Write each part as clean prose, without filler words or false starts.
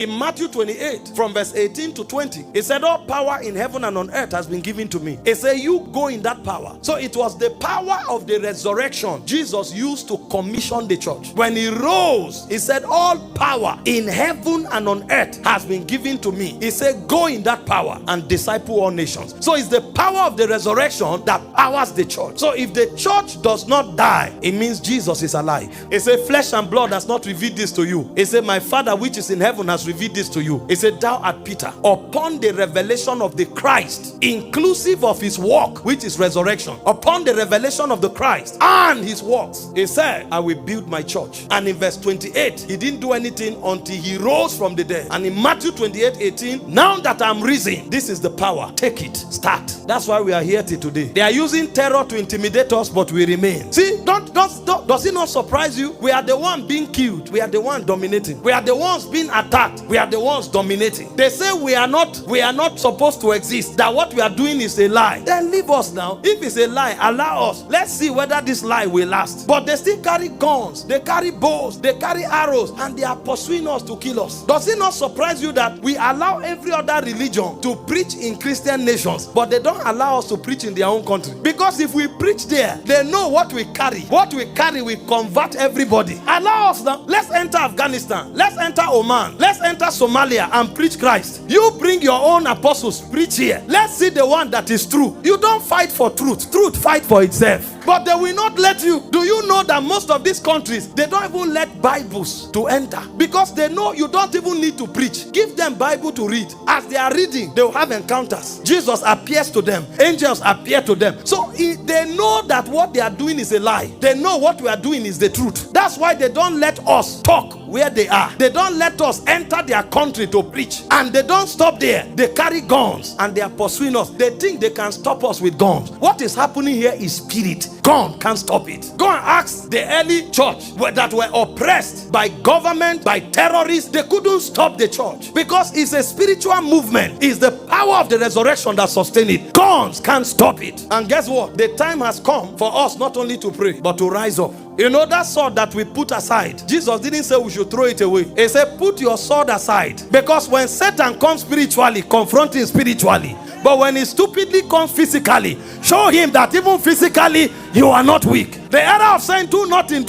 In Matthew 28, from verse 18 to 20, it said, all power in heaven and on earth has been given to me. It said, you go in that power. So it was the power of the resurrection Jesus used to commission the church. When he rose, he said, all power in heaven and on earth has been given to me. He said, go in that power and disciple all nations. So it's the power of the resurrection that powers the church. So if the church does not die, it means Jesus is alive. It said, flesh and blood has not revealed this to you. It said, my Father which is in heaven has revealed this to you. He said, thou art Peter, upon the revelation of the Christ, inclusive of his work, which is resurrection, upon the revelation of the Christ and his works, he said, I will build my church. And in verse 28, he didn't do anything until he rose from the dead. And in Matthew 28:18, now that I'm risen, this is the power. Take it. Start. That's why we are here till today. They are using terror to intimidate us, but we remain. See, does it not surprise you? We are the one being killed. We are the one dominating. We are the ones being attacked. We are the ones dominating. They say we are not supposed to exist, that what we are doing is a lie. Then leave us now. If it's a lie, allow us. Let's see whether this lie will last. But they still carry guns, they carry bows, they carry arrows, and they are pursuing us to kill us. Does it not surprise you that we allow every other religion to preach in Christian nations, but they don't allow us to preach in their own country? Because if we preach there, they know what we carry. What we carry will convert everybody. Allow us now. Let's enter Afghanistan. Let's enter Oman. Let's enter Somalia and preach Christ. You bring your own apostles, preach here. Let's see the one that is true. You don't fight for truth. Truth fight for itself. But they will not let you. Do you know that most of these countries, they don't even let Bibles to enter? Because they know you don't even need to preach. Give them Bible to read. As they are reading, they will have encounters. Jesus appears to them. Angels appear to them. So they know that what they are doing is a lie. They know what we are doing is the truth. That's why they don't let us talk where they are. They don't let us enter their country to preach. And they don't stop there. They carry guns and they are pursuing us. They think they can stop us with guns. What is happening here is spirit. Gun can't stop it. Go and ask the early church that were oppressed by government, by terrorists. They couldn't stop the church because it's a spiritual movement. It's the power of the resurrection that sustains it. Guns can't stop it. And guess what? The time has come for us not only to pray, but to rise up. You know that sword that we put aside, Jesus didn't say we should throw it away. He said put your sword aside. Because when Satan comes spiritually, confront him spiritually. But when he stupidly comes physically, show him that even physically you are not weak. The era of saying do nothing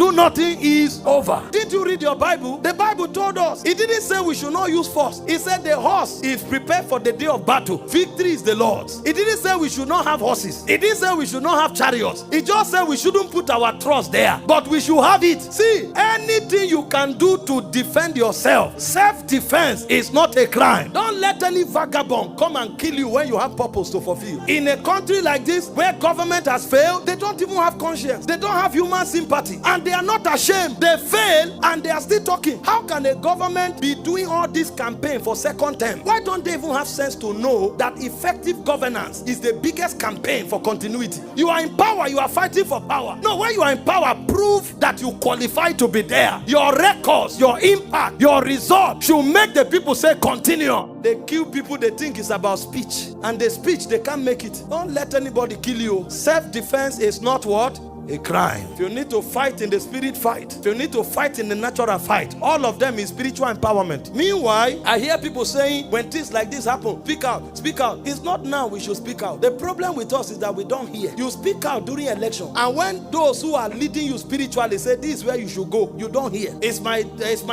is over. Did you read your Bible? The Bible told us. It didn't say we should not use force. It said the horse is prepared for the day of battle. Victory is the Lord's. It didn't say we should not have horses. It didn't say we should not have chariots. It just said we shouldn't put our trust there, but we should have it. See, anything you can do to defend yourself, self-defense is not a crime. Don't let any vagabond come and kill you when you have purpose to fulfill. In a country like this where government has failed, they don't even have conscience. They don't have human sympathy, and they are not ashamed. They fail and they are still talking. How can a government be doing all this campaign for second term? Why don't they even have sense to know that effective governance is the biggest campaign for continuity? You are in power, you are fighting for power. No, when you are in power, prove that you qualify to be there. Your records, your impact, your result should make the people say continue. They kill people they think it's about speech, and the speech they can't make it. Don't let anybody kill you. Self-defense is not what? A crime. If you need to fight in the spirit, fight. If you need to fight in the natural, fight. All of them is spiritual empowerment. Meanwhile, I hear people saying when things like this happen, speak out, speak out. It's not now we should speak out. The problem with us is that we don't hear. You speak out during election, and when those who are leading you spiritually say this is where you should go, you don't hear. It's my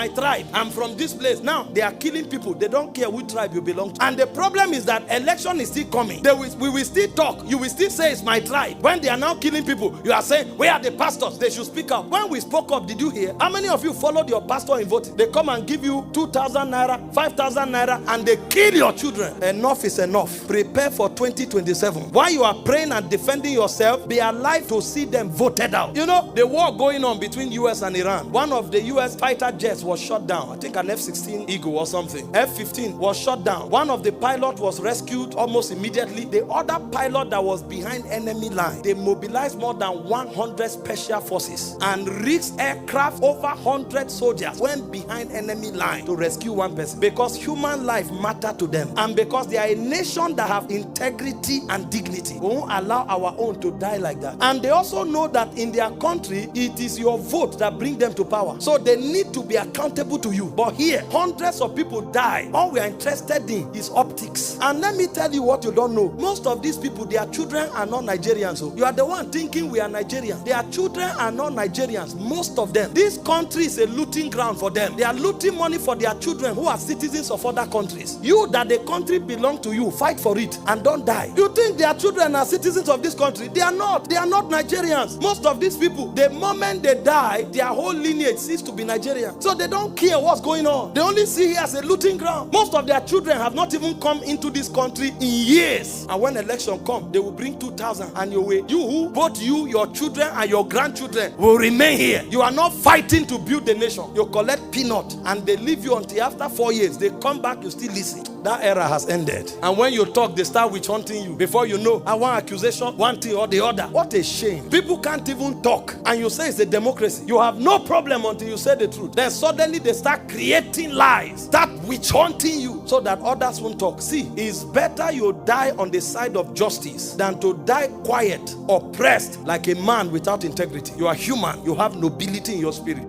tribe. I'm from this place. Now they are killing people. They don't care which tribe you belong to. And the problem is that election is still coming. We will still talk. You will still say it's my tribe. When they are now killing people, you are saying, where are the pastors? They should speak out. When we spoke up, did you hear? How many of you followed your pastor in voting? They come and give you 2,000 naira, 5,000 naira, and they kill your children. Enough is enough. Prepare for 2027. While you are praying and defending yourself, be alive to see them voted out. You know, the war going on between US and Iran. One of the US fighter jets was shot down. I think an F-16 Eagle or something. F-15 was shot down. One of the pilots was rescued almost immediately. The other pilot that was behind enemy line, they mobilized more than 100 special forces and risked aircraft over 100 soldiers went behind enemy line to rescue one person, because human life matter to them, and because they are a nation that have integrity and dignity. We won't allow our own to die like that. And they also know that in their country, it is your vote that bring them to power, so they need to be accountable to you. But here, hundreds of people die. All we are interested in is optics. And let me tell you what you don't know. Most of these people, their children are not Nigerians. So you are the one thinking we are Nigerians. Their children are not Nigerians, most of them. This country is a looting ground for them. They are looting money for their children who are citizens of other countries. You, that the country belongs to you, fight for it and don't die. You think their children are citizens of this country? They are not. They are not Nigerians. Most of these people, the moment they die, their whole lineage ceases to be Nigerian. So they don't care what's going on. They only see it as a looting ground. Most of their children have not even come into this country in years. And when election comes, they will bring 2,000 and your way. You who, both you, your children, and your grandchildren will remain here. You are not fighting to build the nation. You collect peanut and they leave you until after 4 years. They come back, you still listen. That era has ended. And when you talk, they start witch hunting you. Before you know, one accusation, one thing or the other. What a shame. People can't even talk. And you say it's a democracy. You have no problem until you say the truth. Then suddenly they start creating lies. Start witch hunting you so that others won't talk. See, it's better you die on the side of justice than to die quiet, oppressed, like a man without integrity. You are human. You have nobility in your spirit.